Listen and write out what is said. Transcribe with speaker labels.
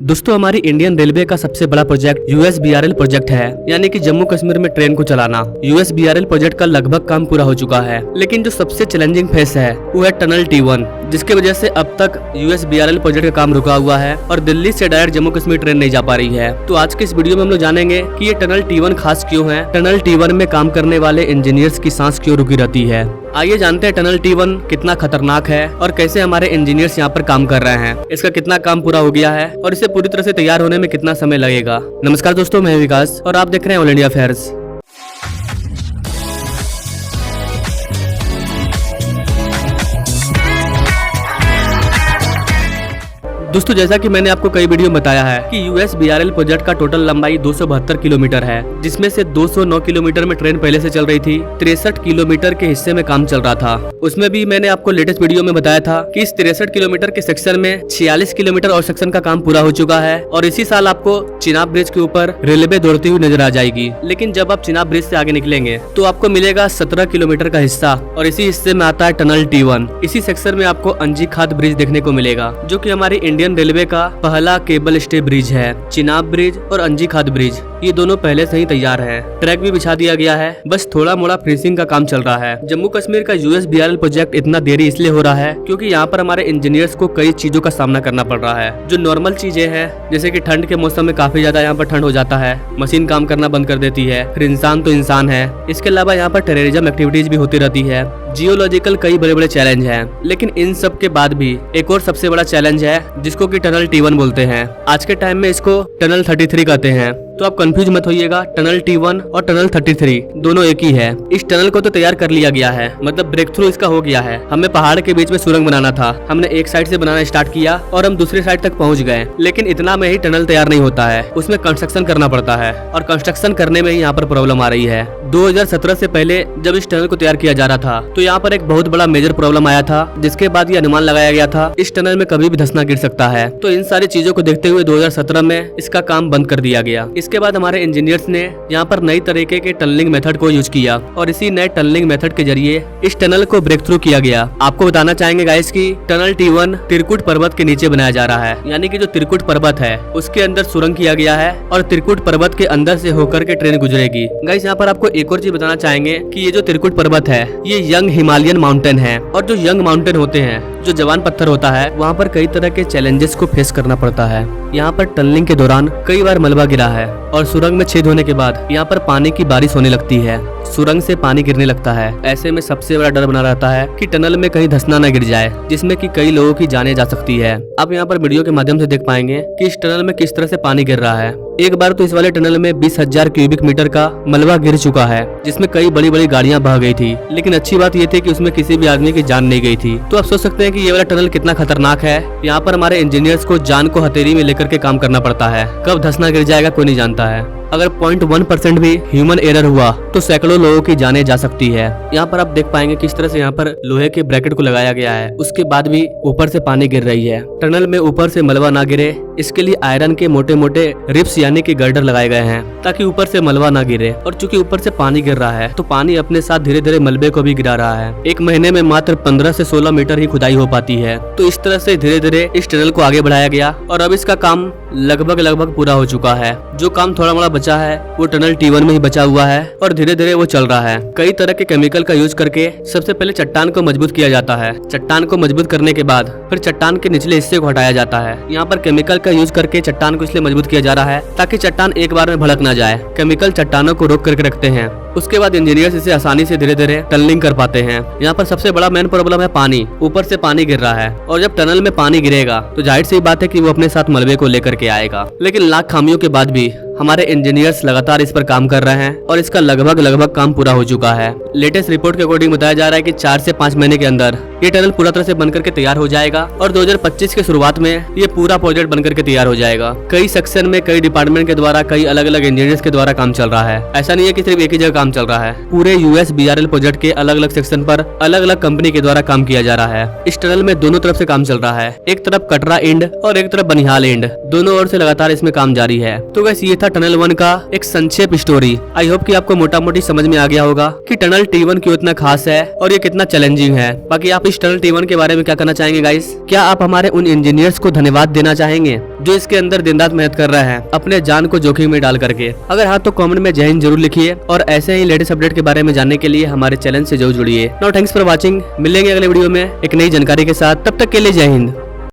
Speaker 1: दोस्तों, हमारी Indian railway का सबसे बड़ा प्रोजेक्ट USBRL प्रोजेक्ट है, यानी कि जम्मू कश्मीर में ट्रेन को चलाना। USBRL प्रोजेक्ट का लगभग काम पूरा हो चुका है, लेकिन जो सबसे चैलेंजिंग फेस है वो है टनल T1, जिसकी वजह से अब तक USBRL प्रोजेक्ट का काम रुका हुआ है और दिल्ली से डायरेक्ट जम्मू कश्मीर ट्रेन नहीं जा पा रही है। तो आज के इस वीडियो में हम लोग जानेंगे कि ये टनल T1 खास क्यों है, टनल T1 में काम करने वाले इंजीनियर्स की सांस क्यों रुकी रहती है। आइए जानते हैं टनल T1 कितना खतरनाक है और कैसे हमारे इंजीनियर्स यहाँ पर काम कर रहे हैं, इसका कितना काम पूरा हो गया है और इसे पूरी तरह से तैयार होने में कितना समय लगेगा। नमस्कार दोस्तों, मैं विकास और आप देख रहे हैं ऑल इंडिया अफेयर्स। दोस्तों, जैसा कि मैंने आपको कई वीडियो में बताया है कि USBRL प्रोजेक्ट का टोटल लंबाई 272 किलोमीटर है, जिसमें से 209 किलोमीटर में ट्रेन पहले से चल रही थी, 63 किलोमीटर के हिस्से में काम चल रहा था। उसमें भी मैंने आपको लेटेस्ट वीडियो में बताया था कि इस 63 किलोमीटर के सेक्शन में 46 किलोमीटर और सेक्शन का काम पूरा हो चुका है और इसी साल आपको चिनाब ब्रिज के ऊपर रेलवे दौड़ती हुई नजर आ जाएगी। लेकिन जब आप चिनाब ब्रिज से आगे निकलेंगे तो आपको मिलेगा 17 किलोमीटर का हिस्सा और इसी हिस्से में आता है टनल T1। इसी सेक्शन में आपको अंजी खाद ब्रिज देखने को मिलेगा, जो कि हमारी इंडियन रेलवे का पहला केबल स्टे ब्रिज है। चिनाब ब्रिज और अंजी खाद ब्रिज ये दोनों पहले से ही तैयार हैं। ट्रैक भी बिछा दिया गया है, बस थोड़ा मोड़ा फिनिशिंग का काम चल रहा है। जम्मू कश्मीर का USBRL प्रोजेक्ट इतना देरी इसलिए हो रहा है क्योंकि यहाँ पर हमारे इंजीनियर्स को कई चीजों का सामना करना पड़ रहा है। जो नॉर्मल चीजें हैं, जैसे कि ठंड के मौसम में काफी ज्यादा यहाँ पर ठंड हो जाता है, मशीन काम करना बंद कर देती है, फिर इंसान तो इंसान है। इसके अलावा यहाँ पर टेररिज्म एक्टिविटीज भी होती रहती है, जियोलॉजिकल कई बड़े बड़े चैलेंज हैं। लेकिन इन सब के बाद भी एक और सबसे बड़ा चैलेंज है जिसको कि टनल T1 बोलते हैं। आज के टाइम में इसको टनल 33 कहते हैं। तो आप कंफ्यूज मत होइएगा, टनल T1 और टनल 33 दोनों एक ही है। इस टनल को तो तैयार कर लिया गया है, मतलब ब्रेक थ्रू इसका हो गया है। हमें पहाड़ के बीच में सुरंग बनाना था, हमने एक साइड से बनाना स्टार्ट किया और हम दूसरी साइड तक पहुंच गए। लेकिन इतना में ही टनल तैयार नहीं होता है, उसमें कंस्ट्रक्शन करना पड़ता है और कंस्ट्रक्शन करने में ही यहाँ पर प्रॉब्लम आ रही है। 2017 से पहले जब इस टनल को तैयार किया जा रहा था तो यहाँ पर एक बहुत बड़ा मेजर प्रॉब्लम आया था, जिसके बाद ये अनुमान लगाया गया था इस टनल में कभी भी धंसना गिर सकता है। तो इन सारी चीजों को देखते हुए 2017 में इसका काम बंद कर दिया गया। इसके बाद हमारे इंजीनियर्स ने यहाँ पर नई तरीके के टनलिंग मेथड को यूज किया और इसी नए टनलिंग मेथड के जरिए इस टनल को ब्रेक थ्रू किया गया। आपको बताना चाहेंगे गाइस कि टनल T1 त्रिकुट पर्वत के नीचे बनाया जा रहा है, यानी कि जो त्रिकुट पर्वत है उसके अंदर सुरंग किया गया है और त्रिकुट पर्वत के अंदर से होकर के ट्रेन गुजरेगी। गाइस, यहाँ पर आपको एक और चीज बताना चाहेंगे कि ये जो त्रिकुट पर्वत है ये यंग हिमालयन माउंटेन है और जो यंग माउंटेन होते हैं, जो जवान पत्थर होता है, वहाँ पर कई तरह के चैलेंजेस को फेस करना पड़ता है। यहाँ पर टनलिंग के दौरान कई बार मलबा गिरा है और सुरंग में छेद होने के बाद यहाँ पर पानी की बारिश होने लगती है, सुरंग से पानी गिरने लगता है। ऐसे में सबसे बड़ा डर बना रहता है कि टनल में कहीं धंसना न गिर जाए, जिसमें कि कई लोगों की जानें जा सकती है। आप यहाँ पर वीडियो के माध्यम से देख पाएंगे कि इस टनल में किस तरह से पानी गिर रहा है। एक बार तो इस वाले टनल में 20,000 क्यूबिक मीटर का मलबा गिर चुका है, जिसमें कई बड़ी बड़ी गाड़ियां बह गई थी। लेकिन अच्छी बात ये थी कि उसमें किसी भी आदमी की जान नहीं गई थी। तो आप सोच सकते हैं कि ये वाला टनल कितना खतरनाक है। यहाँ पर हमारे इंजीनियर्स को जान को हथेली में लेकर के काम करना पड़ता है, कब धंसना गिर जाएगा कोई नहीं जानता है। अगर 0.1% भी ह्यूमन एरर हुआ तो सैकड़ों लोगों की जानें जा सकती है। यहाँ पर आप देख पाएंगे किस तरह से यहाँ पर लोहे के ब्रैकेट को लगाया गया है, उसके बाद भी ऊपर से पानी गिर रही है। टनल में ऊपर से मलबा ना गिरे, इसके लिए आयरन के मोटे मोटे रिप्स यानी कि गर्डर लगाए गए हैं ताकि ऊपर से मलबा ना गिरे। और चूंकि ऊपर से पानी गिर रहा है तो पानी अपने साथ धीरे धीरे मलबे को भी गिरा रहा है। एक महीने में मात्र 15 से 16 मीटर ही खुदाई हो पाती है। तो इस तरह से धीरे धीरे इस टनल को आगे बढ़ाया गया और अब इसका काम लगभग पूरा हो चुका है। जो काम थोड़ा मोड़ा बचा है वो टनल T1 में ही बचा हुआ है और धीरे धीरे वो चल रहा है। कई तरह के केमिकल का यूज करके सबसे पहले चट्टान को मजबूत किया जाता है। चट्टान को मजबूत करने के बाद फिर चट्टान के निचले हिस्से को हटाया जाता है। यहाँ पर केमिकल का यूज करके चट्टान को इसलिए मजबूत किया जा रहा है ताकि चट्टान एक बार में भड़क ना जाए। केमिकल चट्टानों को रोक करके रखते हैं, उसके बाद इंजीनियर्स इसे आसानी से धीरे धीरे टनलिंग कर पाते हैं। यहाँ पर सबसे बड़ा मेन प्रॉब्लम है पानी। ऊपर से पानी गिर रहा है और जब टनल में पानी गिरेगा तो जाहिर सी बात है कि वो अपने साथ मलबे को लेकर के आएगा। लेकिन लाख खामियों के बाद भी हमारे इंजीनियर्स लगातार इस पर काम कर रहे हैं और इसका लगभग काम पूरा हो चुका है। लेटेस्ट रिपोर्ट के अकॉर्डिंग बताया जा रहा है कि 4 से 5 महीने के अंदर ये टनल पूरा तरह से बनकर के तैयार हो जाएगा और 2025 के शुरुआत में ये पूरा प्रोजेक्ट बनकर के तैयार हो जाएगा। कई सेक्शन में कई डिपार्टमेंट के द्वारा कई अलग अलग इंजीनियर्स के द्वारा काम चल रहा है। ऐसा नहीं है कि सिर्फ एक ही जगह काम चल रहा है। पूरे USBRL प्रोजेक्ट के अलग अलग सेक्शन पर अलग अलग कंपनी के द्वारा काम किया जा रहा है। इस टनल में दोनों तरफ से काम चल रहा है, एक तरफ कटरा एंड और एक तरफ बनिहाल एंड, दोनों ओर से लगातार इसमें काम जारी है। तो गाइस ये था टनल 1 का एक संक्षेप स्टोरी। आई होप कि आपको मोटा मोटी समझ में आ गया होगा कि टनल T1 क्यों इतना खास है और ये कितना चैलेंजिंग है। बाकी आप इस टनल T1 के बारे में क्या कहना चाहेंगे गाइस? क्या आप हमारे उन इंजीनियर्स को धन्यवाद देना चाहेंगे जो इसके अंदर दिन रात मेहनत कर रहे हैं अपने जान को जोखिम में डाल करके? अगर हाँ तो कमेंट में जय हिंद जरूर लिखिए और ऐसे ही लेटेस्ट अपडेट के बारे में जानने के लिए हमारे चैनल से जरूर जुड़िए। Now thanks for watching. मिलेंगे अगले वीडियो में एक नई जानकारी के साथ, तब तक के लिए जय हिंद।